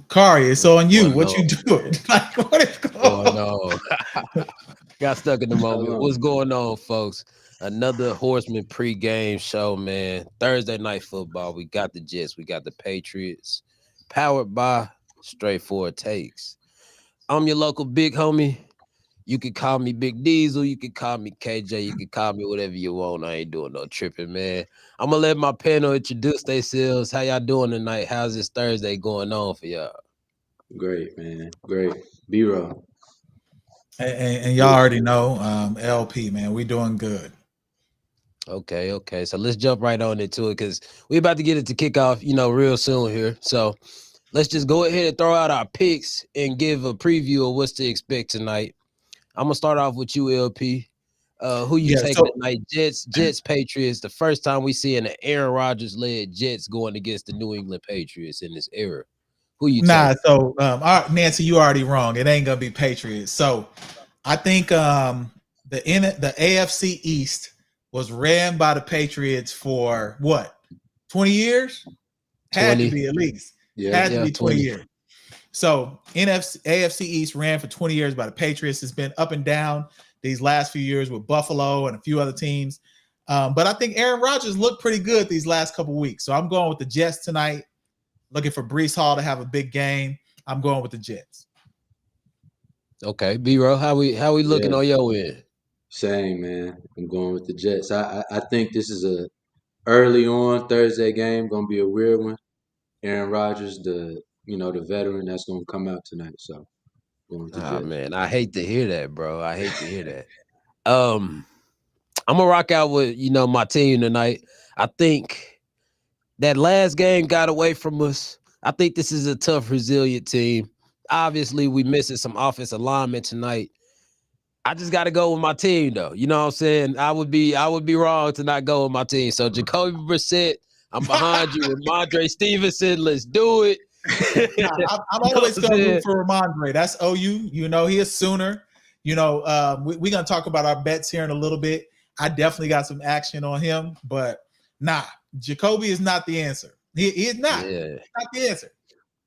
Kari, it's on you. Going What you on, doing? Like, what is going going on? on. Got stuck in the moment. Shalom. What's going on, folks? Another Horseman pregame show, man. Thursday night football. We got the Jets. We got the Patriots. Powered by Straightforward Takes. I'm your local big homie. You can call me Big Diesel. You can call me KJ. You can call me whatever you want. I ain't doing no tripping, man. I'm gonna let my panel introduce themselves. How y'all doing tonight? How's this Thursday going on for y'all? Great, man. Great. B-roll. And y'all already know, LP, man, we doing good. Okay. So let's jump right on into it because we about to get it to kick off, real soon here. So let's just go ahead and throw out our picks and give a preview of what's to expect tonight. I'm gonna start off with you, LP. Who you Yeah. taking So tonight? Jets, Patriots. The first time we see an Aaron Rodgers led Jets going against the New England Patriots in this era. Who you nah. taking? So Nancy, you already wrong. It ain't gonna be Patriots. So I think the AFC East was ran by the Patriots for what 20 years? Had to 20. be at least. Yeah. Had to Yeah, be 20 20. years. So AFC East ran for 20 years by the Patriots. It's been up and down these last few years with Buffalo and a few other teams. But I think Aaron Rodgers looked pretty good these last couple weeks. So I'm going with the Jets tonight. Looking for Brees Hall to have a big game. I'm going with the Jets. Okay, B-Roll, how we looking Yeah. on your end? Same, man. I'm going with the Jets. I think this is a early on Thursday game. Gonna be a weird one. Aaron Rodgers, the veteran, that's gonna come out tonight. So going with the Ah, Jets. man, I hate to hear that, bro. I hate to hear that. Um, I'm gonna rock out with my team tonight. I think that last game got away from us. I think this is a tough, resilient team. Obviously, we missing some offensive alignment tonight. I just got to go with my team, though. You know what I'm saying? I would be wrong to not go with my team. So Jacoby Brissett, I'm behind you. Ramondre Stevenson, let's do it. Nah, I'm You know what always I'm going to root saying? for Ramondre. That's OU. He is Sooner. We're going to talk about our bets here in a little bit. I definitely got some action on him, but nah, Jacoby is not the answer. He is not. Yeah. Not the answer.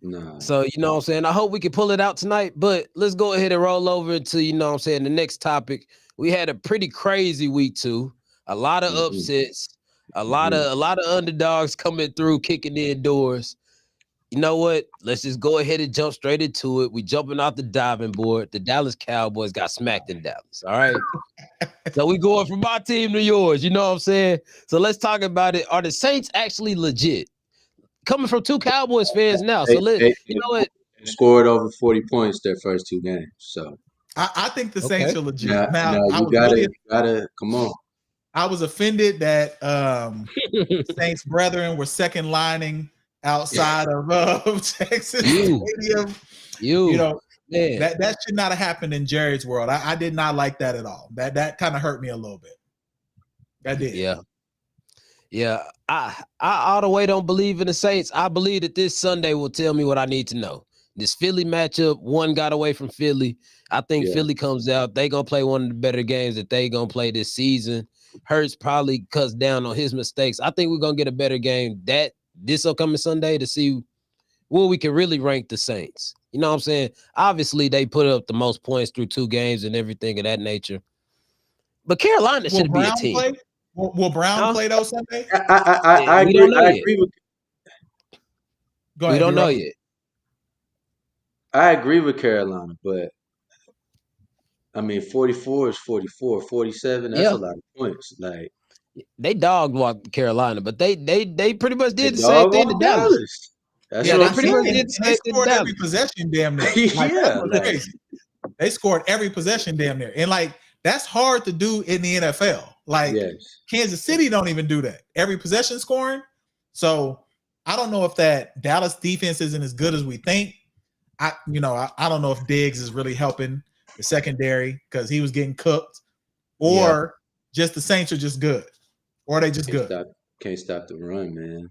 Nah. So, you know what I'm saying? I hope we can pull it out tonight, but let's go ahead and roll over into, what I'm saying, the next topic. We had a pretty crazy week 2. A lot of Mm-hmm. upsets, a lot Mm-hmm. of a lot of underdogs coming through, kicking in doors. You know what? Let's just go ahead and jump straight into it. We jumping off the diving board. The Dallas Cowboys got smacked in Dallas. All right. So we going from my team to yours. You know what I'm saying? So let's talk about it. Are the Saints actually legit? Coming from 2 Cowboys fans now. So They, let they, you know what? they scored over 40 points their first two games. So I think the Saints Okay. are legit. now Now, you gotta come on. I was offended that Saints brethren were second lining outside of Texas you, Stadium. You you, know, man. that should not have happened in Jerry's world. I did not like that at all. That kind of hurt me a little bit. That did. Yeah. Yeah. I all the way don't believe in the Saints. I believe that this Sunday will tell me what I need to know. This Philly matchup, one got away from Philly. I think Yeah. Philly comes out. They gonna play one of the better games that they gonna play this season. Hurts probably cuts down on his mistakes. I think we're gonna get a better game this upcoming Sunday to see where we can really rank the Saints. You know what I'm saying? Obviously, they put up the most points through 2 games and everything of that nature. But Carolina Will should be a Brown team. play? Will Brown Huh? play though Sunday? I We don't agree. know I yet. agree with Go We ahead, don't know B-Roll. yet. I agree with Carolina, but I mean 44 is 44, 47, that's Yeah. a lot of points. Like They dogged walked Carolina, but they pretty much they did the same dog thing to on Dallas. Dallas. That's Yeah, Yeah, what they I'm I pretty see, much and saying. did the they same thing to scored every Dallas. possession damn near. Like that's Yeah, what's like crazy. They scored every possession damn near, and like that's hard to do in the NFL. Like yes. Kansas City don't even do that. Every possession scoring. So I don't know if that Dallas defense isn't as good as we think. I don't know if Diggs is really helping the secondary because he was getting cooked, Yeah. or just the Saints are just good, or are they just Can't good. stop can't stop the run, man.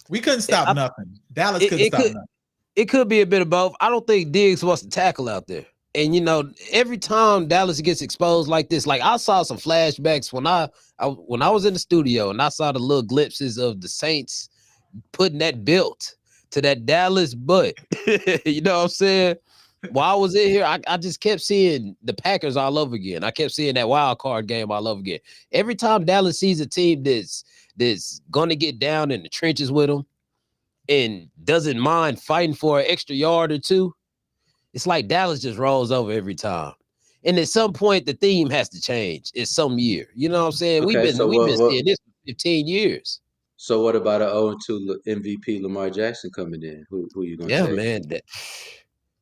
We couldn't It, stop I, nothing. Dallas it, couldn't it stop could nothing. it could be a bit of both. I don't think Diggs wants to tackle out there. And every time Dallas gets exposed like this, like I saw some flashbacks when I was in the studio and I saw the little glimpses of the Saints putting that belt to that Dallas butt. You know what I'm saying? While I was in here, I just kept seeing the Packers all over again. I kept seeing that wild card game all over again. Every time Dallas sees a team that's gonna get down in the trenches with them and doesn't mind fighting for an extra yard or two, it's like Dallas just rolls over every time. And at some point, the theme has to change. It's some year. You know what I'm saying? Okay, so We've been seeing this for 15 years. So what about an 0-2 MVP Lamar Jackson coming in? Who you gonna Yeah, take? man.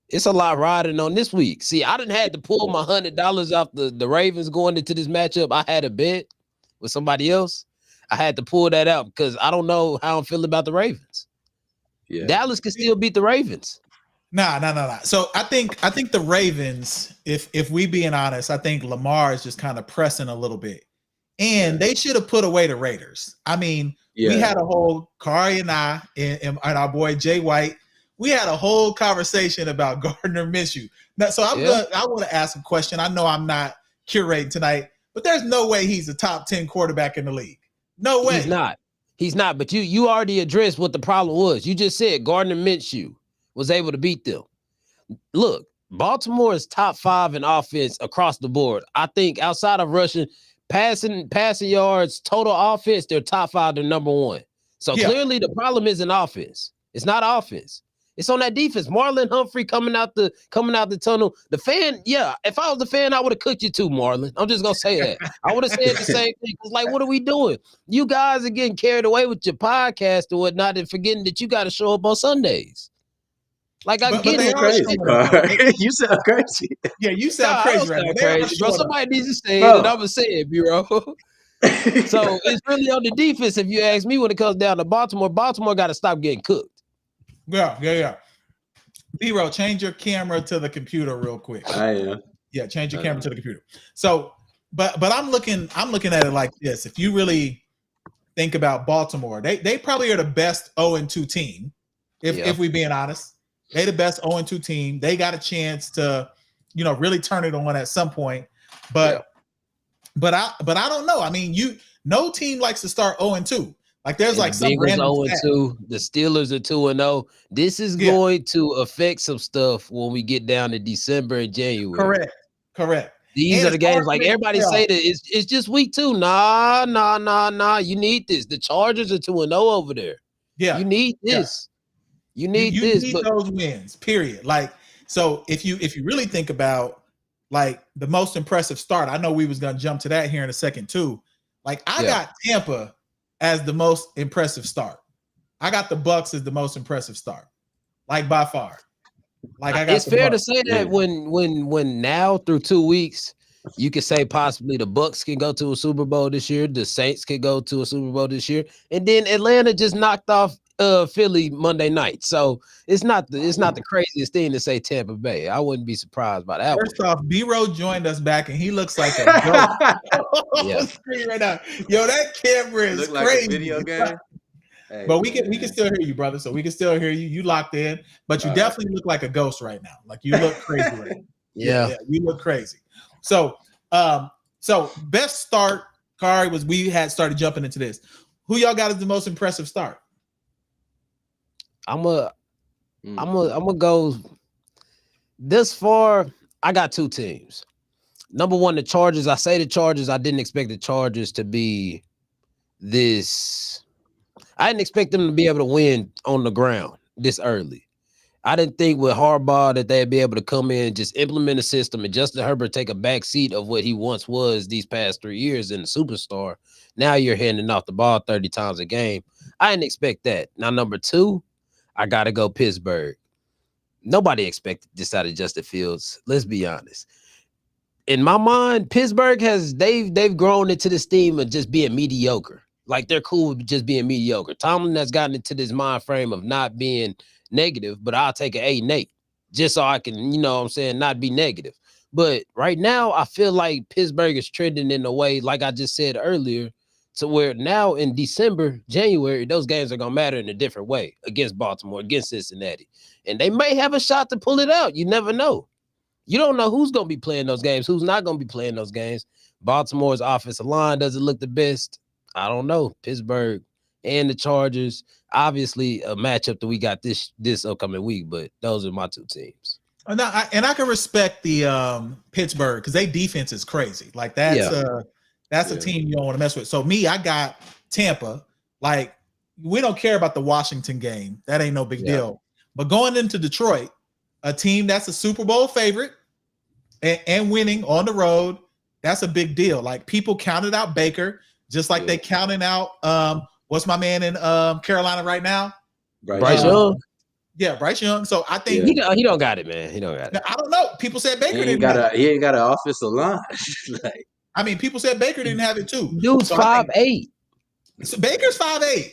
It's a lot riding on this week. See, I didn't had to pull my $100 off the Ravens going into this matchup. I had a bet with somebody else. I had to pull that out because I don't know how I'm feeling about the Ravens. Yeah. Dallas can still beat the Ravens. Nah. So I think the Ravens, if we being honest, I think Lamar is just kind of pressing a little bit. And they should have put away the Raiders. I mean, we had a whole Kari and I and our boy Jay White. We had a whole conversation about Gardner Minshew. Now, so I want to ask a question. I know I'm not curating tonight, but there's no way he's a top 10 quarterback in the league. No way. He's not. But you already addressed what the problem was. You just said Gardner Minshew was able to beat them. Look, Baltimore is top 5 in offense across the board. I think outside of rushing, passing yards, total offense, they're top 5, they're number 1. So clearly the problem isn't offense. It's not offense. It's on that defense. Marlon Humphrey coming out the tunnel. The fan, if I was the fan, I would have cooked you too, Marlon. I'm just gonna say that. I would have said the same thing. It's like, what are we doing? You guys are getting carried away with your podcast or whatnot and forgetting that you got to show up on Sundays. Like I get it. Crazy, you sound crazy. Yeah, you sound crazy right now. Crazy, bro. Somebody needs to say it, and I'm gonna say it, bro. So it's really on the defense, if you ask me, when it comes down to Baltimore. Baltimore got to stop getting cooked. Yeah. B-Roll, change your camera to the computer real quick. I am. Yeah, change your camera to the computer. So, but I'm looking at it like this. If you really think about Baltimore, they probably are the best 0-2 team. If we being honest, they the best 0-2 team. They got a chance to, really turn it on at some point. But I don't know. I mean, no team likes to start 0-2. Like there's like some random 0-2. The Steelers are 2-0. This is going to affect some stuff when we get down to December and January. Correct. These are the games. Like everybody say that it's just week 2. Nah. You need this. The Chargers are 2-0 over there. Yeah. You need this. You need those wins. Period. Like so, if you really think about like the most impressive start, I know we was gonna jump to that here in a second too. Like I got Tampa as the most impressive start. I got the Bucks as the most impressive start, like by far. Like I got. It's fair to say that when now through 2 weeks, you could say possibly the Bucks can go to a Super Bowl this year, the Saints can go to a Super Bowl this year, and then Atlanta just knocked off Philly Monday night. So it's not the craziest thing to say Tampa Bay. I wouldn't be surprised by that. First off, B-Row joined us back and he looks like a goat. Yeah. Screen right now. Yo, that camera is Look like crazy. a video game. Hey, but we can still hear you, brother. So we can still hear you. You locked in, but you definitely look like a ghost right now. Like you look crazy right now. Yeah, you look crazy. So best start, Kari, was we had started jumping into this. Who y'all got as the most impressive start? I'm gonna go this far. I got 2 teams. Number 1, the Chargers. I say the Chargers. I didn't expect the Chargers to be this. I didn't expect them to be able to win on the ground this early. I didn't think with Harbaugh that they'd be able to come in, just implement a system, and Justin Herbert take a back seat of what he once was these past 3 years in the superstar. Now you're handing off the ball 30 times a game. I didn't expect that. Now, number 2, I got to go Pittsburgh. Nobody expected this out of Justin Fields. Let's be honest. In my mind, Pittsburgh they've grown into this theme of just being mediocre. Like they're cool with just being mediocre. Tomlin has gotten into this mind frame of not being negative, but I'll take an 8-8 just so I can, not be negative. But right now, I feel like Pittsburgh is trending in a way, like I just said earlier, to where now in December, January, those games are going to matter in a different way against Baltimore, against Cincinnati. And they may have a shot to pull it out. You never know. You don't know who's going to be playing those games, who's not going to be playing those games. Baltimore's offensive line doesn't look the best. I don't know. Pittsburgh and the Chargers. Obviously, a matchup that we got this upcoming week, but those are my two teams. And I can respect the Pittsburgh because their defense is crazy. Like that's a team you don't want to mess with. So I got Tampa. Like we don't care about the Washington game. That ain't no big deal. But going into Detroit, a team that's a Super Bowl favorite and winning on the road, that's a big deal. Like people counted out Baker just like they counting out what's my man in Carolina right now? Bryce Young. Yeah, Bryce Young. So I think he don't got it, man. He don't got it. I don't know. People said Baker he ain't got an offensive line. Like, I mean, people said Baker didn't have it too. Dude's 5'8". So Baker's 5'8".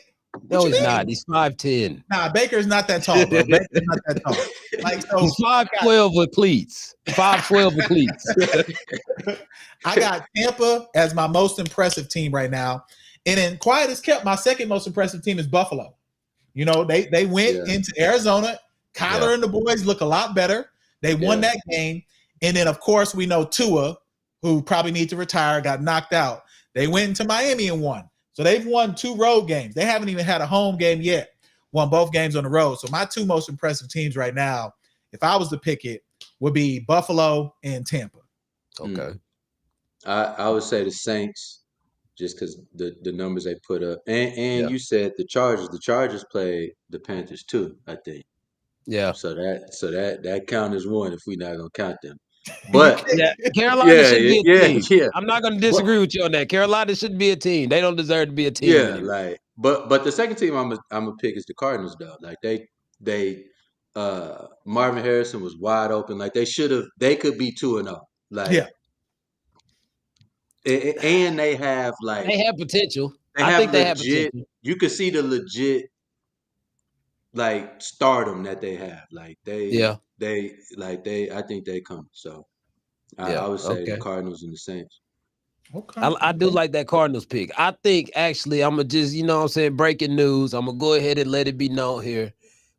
No, he's not. He's 5'10". Nah, Baker's not that tall, bro. Baker's not that tall. Like so, he's 5'12" with cleats. 5'12" with cleats. I got Tampa as my most impressive team right now, and then quiet as kept, my second most impressive team is Buffalo. You know, they went into Arizona. Kyler and the boys look a lot better. They won that game. And then, of course, we know Tua, who probably needs to retire, got knocked out. They went into Miami and won. So they've won 2 road games. They haven't even had a home game yet. Won both games on the road. So my 2 most impressive teams right now, if I was to pick it, would be Buffalo and Tampa. Okay. I would say the Saints, just because the numbers they put up. And you said the Chargers. The Chargers play the Panthers too, I think. Yeah. So that count as one if we're not gonna count them. But Carolina should be a team. Yeah. I'm not gonna disagree with you on that. Carolina shouldn't be a team. They don't deserve to be a team. Yeah, anymore. like but the second team I'm gonna pick is the Cardinals though. Like they Marvin Harrison was wide open. Like they could be 2-0. Like and they have potential. I think they have potential. You could see the legit like stardom that they have. Like I think they come. So I would say the Cardinals and the Saints. Okay. I do like that Cardinals pick. I think actually I'm gonna just, you know what I'm saying, breaking news. I'm gonna go ahead and let it be known here.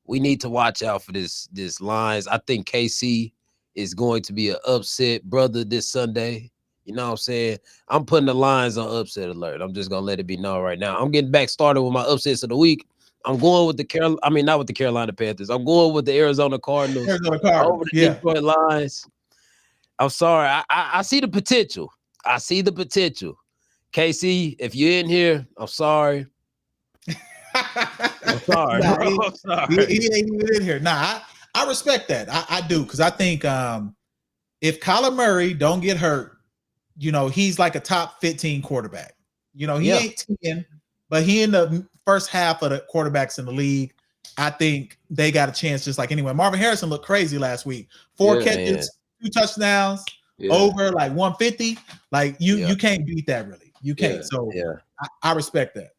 We need to watch out for this lines. I think KC is going to be an upset brother this Sunday. You know what I'm saying? I'm putting the lines on upset alert. I'm just gonna let it be known right now. I'm getting back started with my upsets of the week. I'm going with not with the Carolina Panthers. I'm going with the Arizona Cardinals. Over the Detroit Lions. I'm sorry. I see the potential. I see the potential. KC, if you're in here, I'm sorry. I'm sorry, bro. I'm sorry. He ain't even in here. Nah, I respect that. I do, because I think if Kyler Murray don't get hurt, you know, he's like a top 15 quarterback. You know, he ain't 10, but he in the first half of the quarterbacks in the league. I think they got a chance just like anyone. Marvin Harrison looked crazy last week. 4 catches, 2 touchdowns, over like 150. Like you can't beat that really. You can't. So I respect that.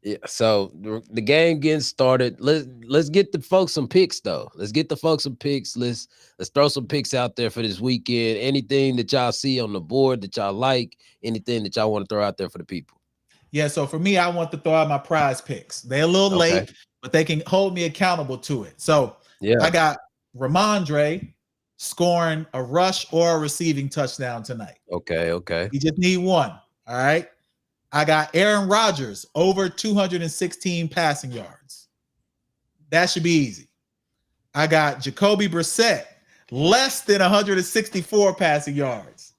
Yeah. So the game getting started. Let's get the folks some picks though. Let's get the folks some picks. Let's throw some picks out there for this weekend. Anything that y'all see on the board that y'all like, anything that y'all want to throw out there for the people. Yeah, so for me, I want to throw out my prize picks. They're a little late, but they can hold me accountable to it. So I got Ramondre scoring a rush or a receiving touchdown tonight. Okay. You just need one. All right. I got Aaron Rodgers over 216 passing yards. That should be easy. I got Jacoby Brissett less than 164 passing yards.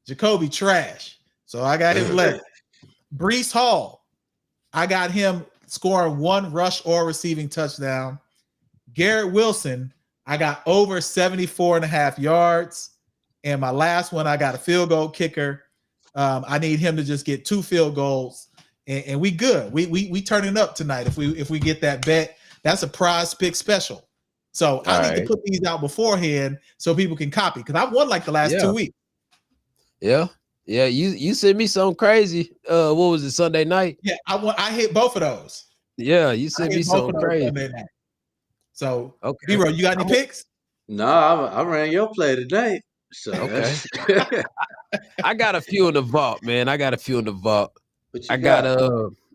Jacoby trash. So I got him left. Breece Hall, I got him scoring 1 rush or receiving touchdown. Garrett Wilson, I got over 74.5 yards. And my last one, I got a field goal kicker. I need him to just get 2 field goals, and we good. We turning up tonight if we get that bet. That's a prize pick special. So I need to put these out beforehand so people can copy, because I've won like the last 2 weeks. Yeah. You sent me something crazy. What was it, Sunday night? Yeah, I hit both of those. Yeah, you sent me something crazy. So B-Row, you got any picks? No, I ran your play today. So I got a few in the vault, man. I got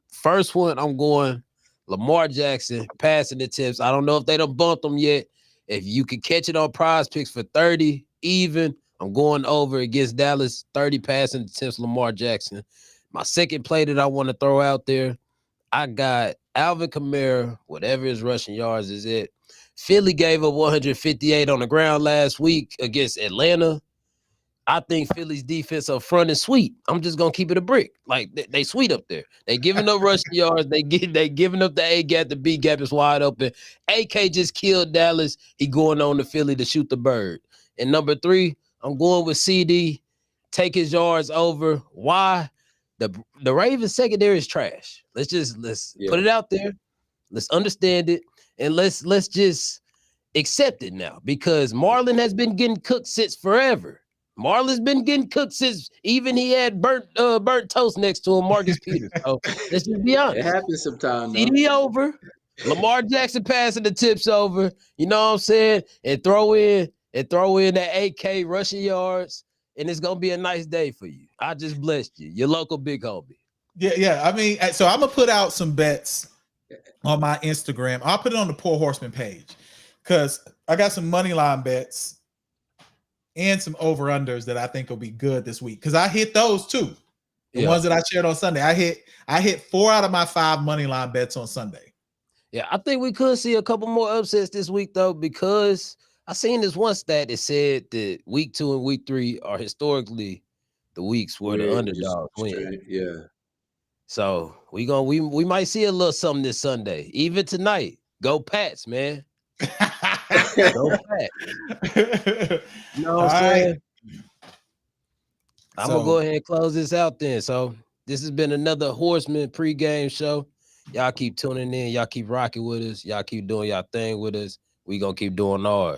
first one. I'm going Lamar Jackson passing attempts. I don't know if they done bumped them yet. If you can catch it on prize picks for 30 even, I'm going over against Dallas, 30 passing attempts, Lamar Jackson. My second play that I want to throw out there, I got Alvin Kamara, whatever his rushing yards is at. Philly gave up 158 on the ground last week against Atlanta. I think Philly's defense up front is sweet. I'm just gonna keep it a brick. Like they sweet up there. They giving up rushing yards. They giving up the A gap. The B gap is wide open. AK just killed Dallas. He going on to Philly to shoot the bird. And number 3, I'm going with CD. Take his yards over. Why? The Ravens secondary is trash. Let's put it out there. Let's understand it, and let's just accept it now, because Marlon has been getting cooked since forever. Marlon's been getting cooked since even he had burnt toast next to him, Marcus Peters. So let's just be honest. It happens sometimes. CD over, Lamar Jackson passing the tips over. You know what I'm saying? And throw in that AK rushing yards, and it's gonna be a nice day for you. I just blessed you, your local big homie. Yeah. I mean, so I'm gonna put out some bets on my Instagram. I'll put it on the Poor Horseman page because I got some money line bets and some over-unders that I think will be good this week. Because I hit those too. The ones that I shared on Sunday. I hit 4 out of my 5 money line bets on Sunday. Yeah, I think we could see a couple more upsets this week, though, because I seen this one stat that said that week 2 and week 3 are historically the weeks where the underdogs win. Yeah. So we might see a little something this Sunday. Even tonight. Go Pats, man. Go Pats. You know what I'm saying? I'm gonna go ahead and close this out then. So this has been another Horsemen pregame show. Y'all keep tuning in. Y'all keep rocking with us. Y'all keep doing y'all thing with us. We gonna keep doing ours.